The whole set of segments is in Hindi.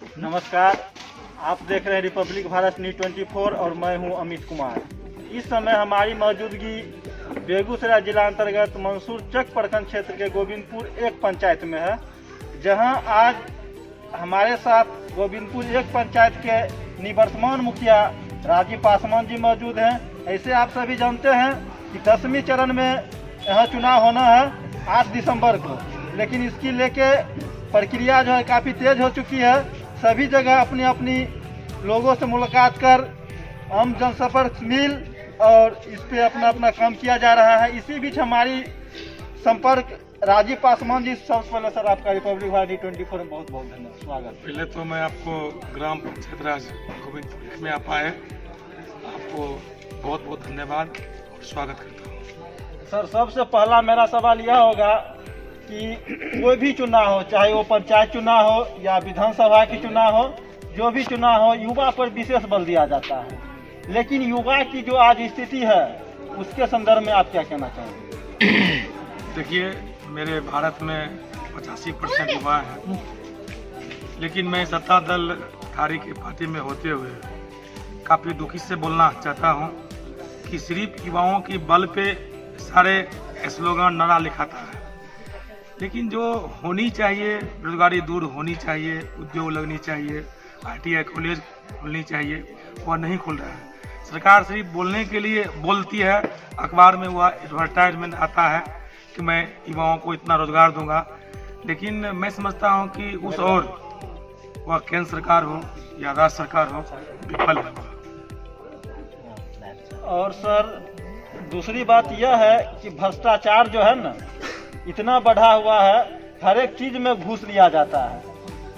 नमस्कार, आप देख रहे हैं रिपब्लिक भारत न्यूज़ 24 और मैं हूं अमित कुमार। इस समय हमारी मौजूदगी बेगूसराय जिला अंतर्गत मंसूर चक प्रखंड क्षेत्र के गोविंदपुर एक पंचायत में है, जहां आज हमारे साथ गोविंदपुर एक पंचायत के निवर्तमान मुखिया राजीव पासवान जी मौजूद हैं। ऐसे आप सभी जानते हैं कि 10वीं चरण में यहाँ चुनाव होना है 8 दिसंबर को, लेकिन इसकी लेके प्रक्रिया जो है काफ़ी तेज हो चुकी है। सभी जगह अपनी अपनी लोगों से मुलाकात कर आम जनसंपर्क मिल और इस पे अपना अपना काम किया जा रहा है। इसी बीच हमारी संपर्क राजीव पासवान जी, सबसे पहले सर आपका रिपब्लिक भारत 24 में बहुत बहुत धन्यवाद, स्वागत। पहले तो मैं आपको ग्राम पंचायत राज गोविंदपुर में आप आए, आपको बहुत बहुत धन्यवाद और स्वागत करता हूँ। सर, सबसे पहला मेरा सवाल यह होगा कि कोई भी चुनाव हो, चाहे वो पंचायत चुनाव हो या विधानसभा की चुनाव हो, जो भी चुनाव हो, युवा पर विशेष बल दिया जाता है, लेकिन युवा की जो आज स्थिति है उसके संदर्भ में आप क्या कहना चाहेंगे? देखिए, मेरे भारत में 85% युवा हैं, लेकिन मैं सत्ता दल धारी की पार्टी में होते हुए काफ़ी दुखी से बोलना चाहता हूँ कि सिर्फ युवाओं की बल पे सारे स्लोगन नारा लिखाता है, लेकिन जो होनी चाहिए, बेरोजगारी दूर होनी चाहिए, उद्योग लगनी चाहिए, ITI कॉलेज खुलनी चाहिए, वह नहीं खुल रहा है। सरकार सिर्फ बोलने के लिए बोलती है, अखबार में वह एडवर्टाइजमेंट आता है कि मैं युवाओं को इतना रोजगार दूंगा, लेकिन मैं समझता हूं कि उस ओर वह केंद्र सरकार हो या राज्य सरकार हो, विफल है। और सर, दूसरी बात यह है कि भ्रष्टाचार जो है ना इतना बढ़ा हुआ है, हर एक चीज में घूस लिया जाता है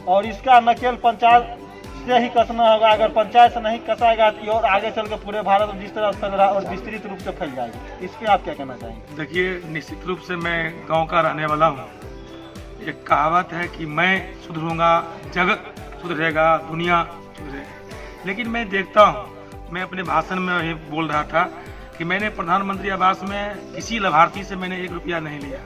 और इसका नकेल पंचायत से ही कसना होगा। अगर पंचायत से नहीं कसाएगा तो और आगे चल के पूरे भारत में जिस तरह फैल रहा और विस्तृत रूप से फैल जाएगी, इस पर आप क्या कहना चाहेंगे? देखिए, निश्चित रूप से मैं गांव का रहने वाला हूं। एक कहावत है कि मैं सुधरूंगा, जगत सुधरेगा, दुनिया सुधरेगी, लेकिन मैं देखता हूं, मैं अपने भाषण में ये बोल रहा था कि मैंने प्रधानमंत्री आवास में किसी लाभार्थी से मैंने 1 रुपया नहीं लिया,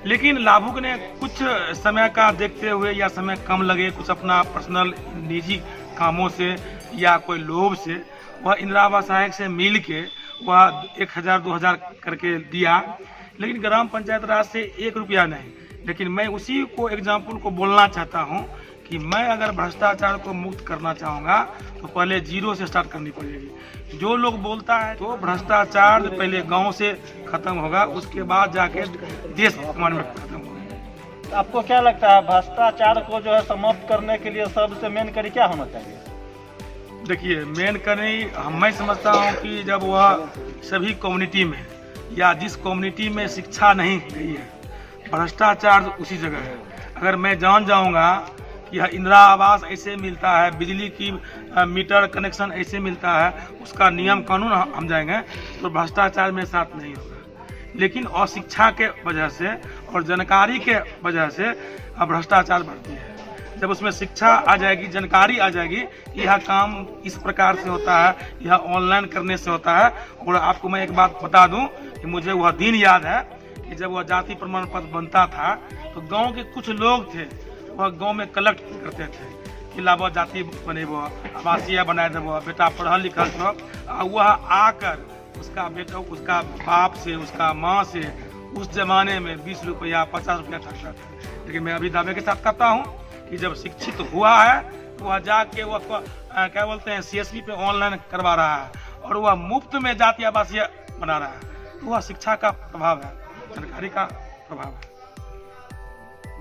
लेकिन लाभुक ने कुछ समय का देखते हुए या समय कम लगे, कुछ अपना पर्सनल निजी कामों से या कोई लोभ से वह इंदिरा आवास सहायक से मिल के वह 1000-2000 करके दिया, लेकिन ग्राम पंचायत राज से 1 रुपया नहीं। लेकिन मैं उसी को एग्जाम्पल को बोलना चाहता हूँ कि मैं अगर भ्रष्टाचार को मुक्त करना चाहूँगा तो पहले 0 से स्टार्ट करनी पड़ेगी। जो लोग बोलता है तो भ्रष्टाचार पहले गांव से खत्म होगा, उसके बाद जाके देश में खत्म होगा। आपको क्या लगता है भ्रष्टाचार को जो है समाप्त करने के लिए सबसे मेन कड़ी क्या होना चाहिए? देखिए, मेन कड़ी मैं समझता हूँ कि जब वह सभी कम्युनिटी में या जिस कम्युनिटी में शिक्षा नहीं गई है, भ्रष्टाचार उसी जगह है। अगर मैं जान जाऊँगा कि इंदिरा आवास ऐसे मिलता है, बिजली की मीटर कनेक्शन ऐसे मिलता है, उसका नियम कानून हम जाएंगे, तो भ्रष्टाचार में साथ नहीं होगा। लेकिन अशिक्षा के वजह से और जानकारी के वजह से भ्रष्टाचार बढ़ती है। जब उसमें शिक्षा आ जाएगी, जानकारी आ जाएगी, यह काम इस प्रकार से होता है, यह ऑनलाइन करने से होता है। और आपको मैं एक बात बता दूं कि मुझे वह दिन याद है कि जब वह जाति प्रमाण पत्र बनता था तो गाँव के कुछ लोग थे, वह गांव में कलेक्ट करते थे कि लाभ जाति बनेबो, आवासीय बनाए देबो, बेटा पढ़ल लिखल छो। वह आकर उसका बेटा, उसका बाप से, उसका माँ से उस जमाने में 20 रुपया 50 रुपया ठगता था। लेकिन मैं अभी दावे के साथ कहता हूँ कि जब शिक्षित हुआ है तो वह जाके वह क्या बोलते हैं CSP पे ऑनलाइन करवा रहा है और वह मुफ्त में जाति आवासीय बना रहा है। तो वह शिक्षा का प्रभाव है, जानकारी का प्रभाव है।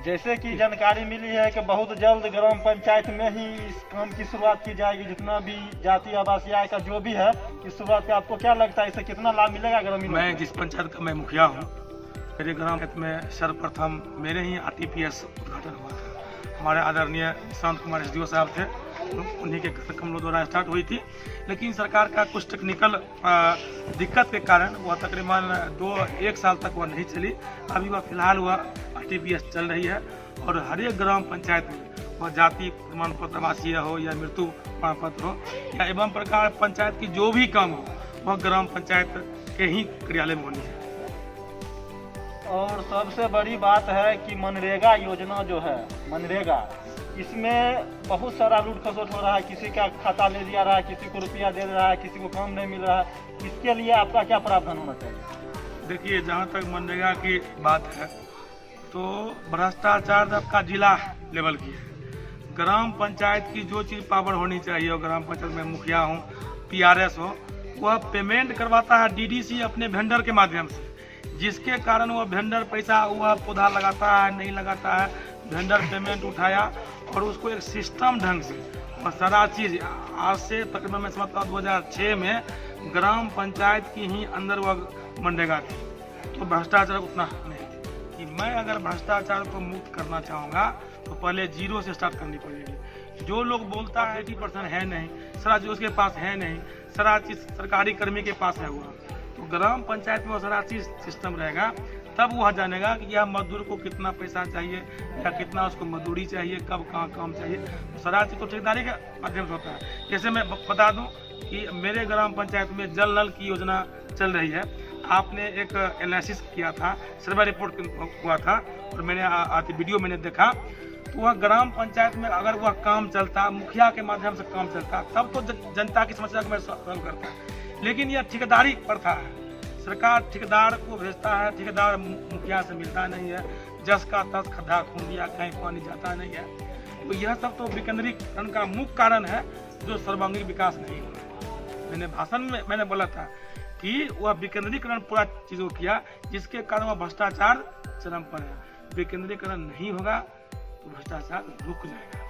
जैसे कि जानकारी मिली है कि बहुत जल्द ग्राम पंचायत में ही इस काम की शुरुआत की जाएगी, जितना भी जाति आवासीय आय का जो भी है इस शुरुआत का आपको क्या लगता है, इससे कितना लाभ मिलेगा ग्रामीण? मैं जिस पंचायत का मैं मुखिया हूँ, मेरे ग्राम पंचायत में सर्वप्रथम मेरे ही RTPS उद्घाटन हुआ था। हमारे आदरणीय शांत कुमार SDO साहब थे, उन्हीं के कमलों द्वारा स्टार्ट हुई थी, लेकिन सरकार का कुछ टेक्निकल दिक्कत के कारण वह तकरीबन 1 साल तक वह नहीं चली। अभी वह फिलहाल वह RTPS चल रही है और हर एक ग्राम पंचायत में वह जाति प्रमाण पत्र आवासीय हो या मृत्यु प्रमाण पत्र हो या एवं प्रकार पंचायत की जो भी काम हो वह ग्राम पंचायत के ही कार्यालय में होनी है। और सबसे बड़ी बात है कि मनरेगा योजना जो है, मनरेगा इसमें बहुत सारा लूट खसोट हो रहा है, किसी का खाता ले जा रहा है, किसी को रुपया दे रहा है, किसी को काम नहीं मिल रहा है। इसके लिए आपका क्या प्रावधान होना चाहिए? देखिए, जहाँ तक मनरेगा की बात है तो भ्रष्टाचार आपका जिला लेवल की है। ग्राम पंचायत की जो चीज़ पावर होनी चाहिए, और ग्राम पंचायत में मुखिया हो, PRS हो, वह पेमेंट करवाता है DDC अपने वेंडर के माध्यम से, जिसके कारण वह वेंडर पैसा वह पौधा लगाता है नहीं लगाता है, वेंडर पेमेंट उठाया और उसको एक सिस्टम ढंग से और सारा चीज़ आज से तकरीबन मैं समझता हूँ 2006 में ग्राम पंचायत की ही अंदर वह मनरेगा थी। तो भ्रष्टाचार उतना नहीं कि मैं अगर भ्रष्टाचार को मुक्त करना चाहूँगा तो पहले जीरो से स्टार्ट करनी पड़ेगी। जो लोग बोलता है 80% है नहीं, सारा चीज़ उसके पास है नहीं, सारा चीज़ सरकारी कर्मी के पास है हुआ, तो ग्राम पंचायत में सारा चीज़ सिस्टम रहेगा, तब वह जानेगा कि यह मजदूर को कितना पैसा चाहिए या कितना उसको मजदूरी चाहिए, कब कहाँ काम चाहिए। तो सारा चीज़ तो ठेकेदारी के माध्यम से होता है। जैसे मैं बता दूं कि मेरे ग्राम पंचायत में जल नल की योजना चल रही है। आपने एक एनालिसिस किया था, सर्वे रिपोर्ट हुआ था और मैंने आती वीडियो मैंने देखा, तो वह ग्राम पंचायत में अगर वह काम चलता, मुखिया के माध्यम से काम चलता, तब तो जनता की समस्या को मैं सॉल्व करता। लेकिन यह ठेकेदारी प्रथा है, सरकार ठेकेदार को भेजता है, ठेकेदार मुखिया से मिलता नहीं है, जस का तस खड्डा खून दिया, कहीं पानी जाता नहीं है। तो यह सब तो विकेंद्रीकरण का मुख्य कारण है जो सर्वांगीण विकास नहीं हो रहा। मैंने भाषण में मैंने बोला था कि वह विकेंद्रीकरण पूरा चीज़ों को किया, जिसके कारण वह भ्रष्टाचार चरम पर है। विकेंद्रीकरण नहीं होगा तो भ्रष्टाचार रुक जाएगा।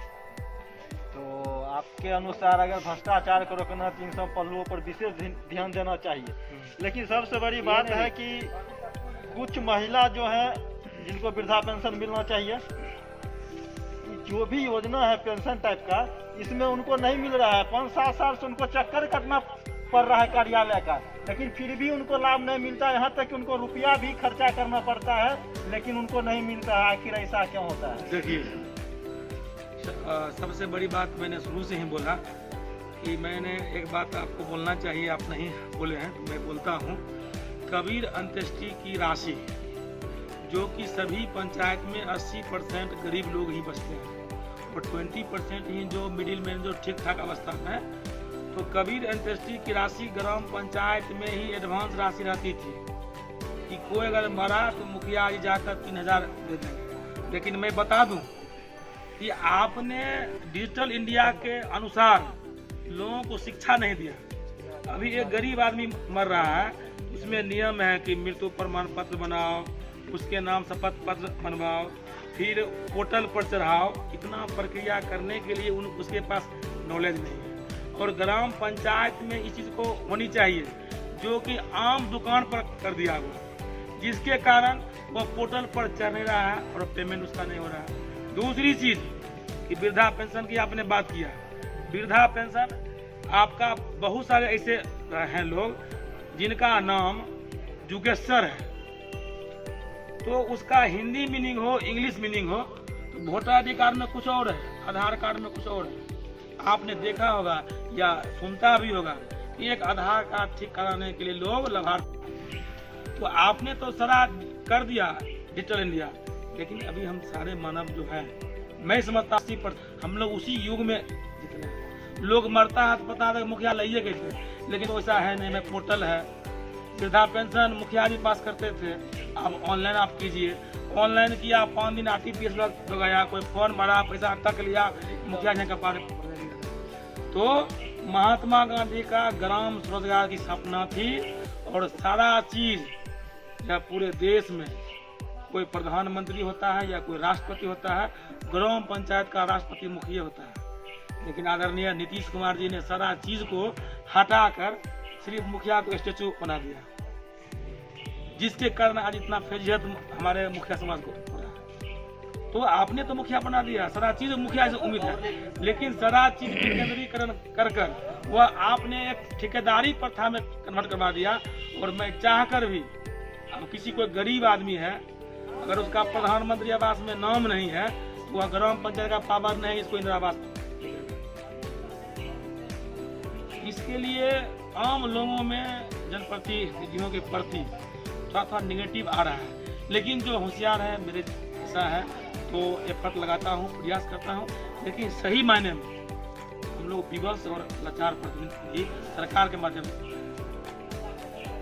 तो आपके अनुसार अगर भ्रष्टाचार को रोकना तो इन सब पहलुओं पर विशेष ध्यान देना चाहिए। लेकिन सबसे बड़ी बात है कि कुछ महिला जो है जिनको वृद्धा पेंशन मिलना चाहिए, जो भी योजना है पेंशन टाइप का, इसमें उनको नहीं मिल रहा है। 5-7 साल से उनको चक्कर काटना पड़ रहा है कार्यालय का, लेकिन फिर भी उनको लाभ नहीं मिलता। यहाँ तक कि उनको रुपया भी खर्चा करना पड़ता है, लेकिन उनको नहीं मिलता है। आखिर ऐसा क्यों होता है? देखिए, सबसे बड़ी बात मैंने शुरू से ही बोला कि मैंने एक बात आपको बोलना चाहिए, आप नहीं बोले हैं तो मैं बोलता हूँ। कबीर अंत्येष्टि की राशि जो कि सभी पंचायत में 80% गरीब लोग ही बचते हैं और 20% ही जो मिडिल मैन जो ठीक ठाक अवस्था में है। तो कबीर अंत्येष्टि की राशि ग्राम पंचायत में ही एडवांस राशि रहती थी कि कोई अगर मरा तो मुखिया जी जाकर 3000 दे देंगे। लेकिन मैं बता दूं कि आपने डिजिटल इंडिया के अनुसार लोगों को शिक्षा नहीं दिया। अभी एक गरीब आदमी मर रहा है, उसमें नियम है कि मृत्यु प्रमाण पत्र बनाओ, उसके नाम शपथ पत्र बनवाओ, फिर पोर्टल पर चढ़ाओ। इतना प्रक्रिया करने के लिए उसके पास नॉलेज नहीं है। और ग्राम पंचायत में इस चीज़ को होनी चाहिए जो कि आम दुकान पर कर दिया हुआ, जिसके कारण वो पोर्टल पर चढ़ नहीं रहा है और पेमेंट उसका नहीं हो रहा है। दूसरी चीज़ कि वृद्धा पेंशन की आपने बात किया, वृद्धा पेंशन आपका बहुत सारे ऐसे हैं लोग जिनका नाम जुगेश्वर है, तो उसका हिंदी मीनिंग हो इंग्लिश मीनिंग हो, तो वोटर ID कार्ड में कुछ और है, आधार कार्ड में कुछ और है। आपने देखा होगा या सुनता भी होगा कि एक आधार कार्ड ठीक कराने के लिए लोग लाभार्थी, तो आपने तो सारा कर दिया डिजिटल इंडिया, लेकिन अभी हम सारे मानव जो है, मैं समझता 80% हम लोग उसी युग में जितने लोग मरता है तो पता है मुखिया लाइए कैसे, लेकिन वैसा है नहीं। मैं पोर्टल है, वृद्धा पेंशन मुखिया जी पास करते थे, अब ऑनलाइन आप कीजिए। ऑनलाइन किया, 5 दिन RTPS लगाया, कोई फॉर्म भरा, पैसा अटक लिया, मुखिया जी का पास। तो महात्मा गांधी का ग्राम स्वरोजगार की सपना थी और सारा चीज या पूरे देश में कोई प्रधानमंत्री होता है या कोई राष्ट्रपति होता है, ग्राम पंचायत का राष्ट्रपति मुखिया होता है। लेकिन आदरणीय नीतीश कुमार जी ने सारा चीज को हटाकर सिर्फ मुखिया को स्टेचू बना दिया, जिसके कारण आज इतना फैजियत हमारे मुखिया समाज को हो रहा है। तो आपने तो मुखिया बना दिया, सारा चीज मुखिया से उम्मीद है, लेकिन सारा चीज विकेंद्रीकरण कर वह आपने एक ठेकेदारी प्रथा में कन्वर्ट करवा दिया। और मैं चाहकर भी, अब किसी कोई गरीब आदमी है, अगर उसका प्रधानमंत्री आवास में नाम नहीं है तो वह ग्राम पंचायत का पावर नहीं इसको इंदिरा आवास। इसके लिए आम लोगों में जनप्रतिनिधियों के प्रति थोड़ा निगेटिव आ रहा है, लेकिन जो होशियार है मेरे ऐसा है तो एफर्ट लगाता हूँ, प्रयास करता हूँ लेकिन सही मायने में हम लोग विवश और लाचार प्रतिनिधि सरकार के माध्यम से।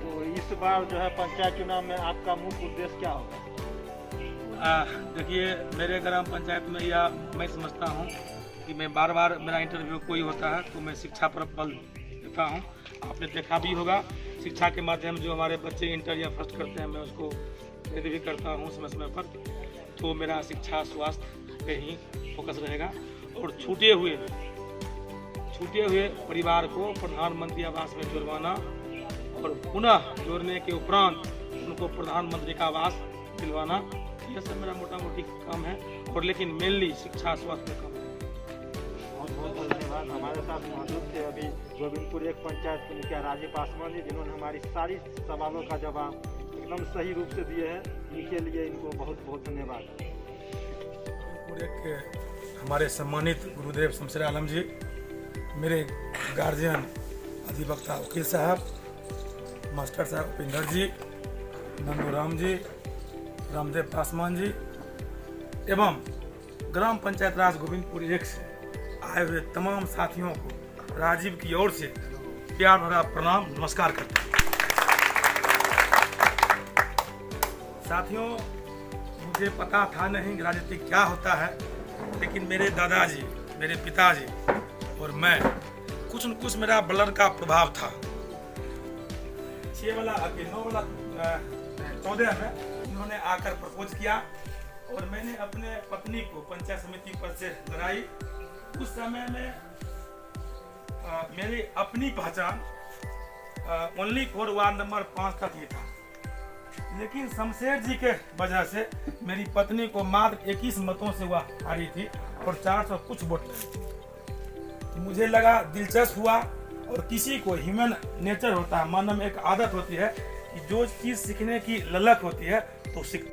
तो इस बार जो है पंचायत चुनाव में आपका मुख्य उद्देश्य क्या होगा? देखिए, मेरे ग्राम पंचायत में या मैं समझता हूँ कि मैं बार बार मेरा इंटरव्यू कोई होता है तो मैं शिक्षा पर बल देता हूँ। आपने देखा भी होगा, शिक्षा के माध्यम जो हमारे बच्चे इंटर या फर्स्ट करते हैं मैं उसको प्रेरित भी करता हूँ समय समय पर। तो मेरा शिक्षा स्वास्थ्य पे ही फोकस रहेगा। और छूटे हुए परिवार को प्रधानमंत्री आवास में जुड़वाना और पुनः जोड़ने के उपरांत उनको प्रधानमंत्री का आवास दिलवाना, यह सब मेरा मोटा मोटी काम है। और लेकिन मेनली शिक्षा स्वास्थ्य काम है। बहुत बहुत धन्यवाद। हमारे साथ मौजूद थे अभी गोविंदपुर एक पंचायत के मुखिया राजीव पासवान जी, जिन्होंने हमारी सारी सवालों का जवाब एकदम सही रूप से दिए हैं। इनके लिए इनको बहुत बहुत धन्यवाद। हमारे सम्मानित गुरुदेव शमशेर आलम जी, मेरे गार्जियन अधिवक्ता वकील साहब, मास्टर साहब उपेंद्र जी, नंदूराम जी, रामदेव पासवान जी एवं ग्राम पंचायत राज गोविंदपुर एक से आए हुए तमाम साथियों को राजीव की ओर से प्यार भरा प्रणाम नमस्कार करता हूँ। साथियों, मुझे पता था नहीं कि राजनीति क्या होता है, लेकिन मेरे दादाजी, मेरे पिताजी और मैं कुछ न कुछ मेरा ब्लड का प्रभाव था। 14 में उन्होंने आकर प्रपोज किया और मैंने अपने पत्नी को पंचायत समिति पर से लड़ाई। उस समय में मेरी अपनी पहचान ओनली 4 वार्ड नंबर 5 तक ही था, लेकिन शमशेर जी के वजह से मेरी पत्नी को मात्र 21 मतों से वह हारी थी और 400 कुछ वोट लगे। मुझे लगा, दिलचस्प हुआ। और किसी को ह्यूमन नेचर होता है, मानव में एक आदत होती है कि जो चीज़ सीखने की ललक होती है तो सीख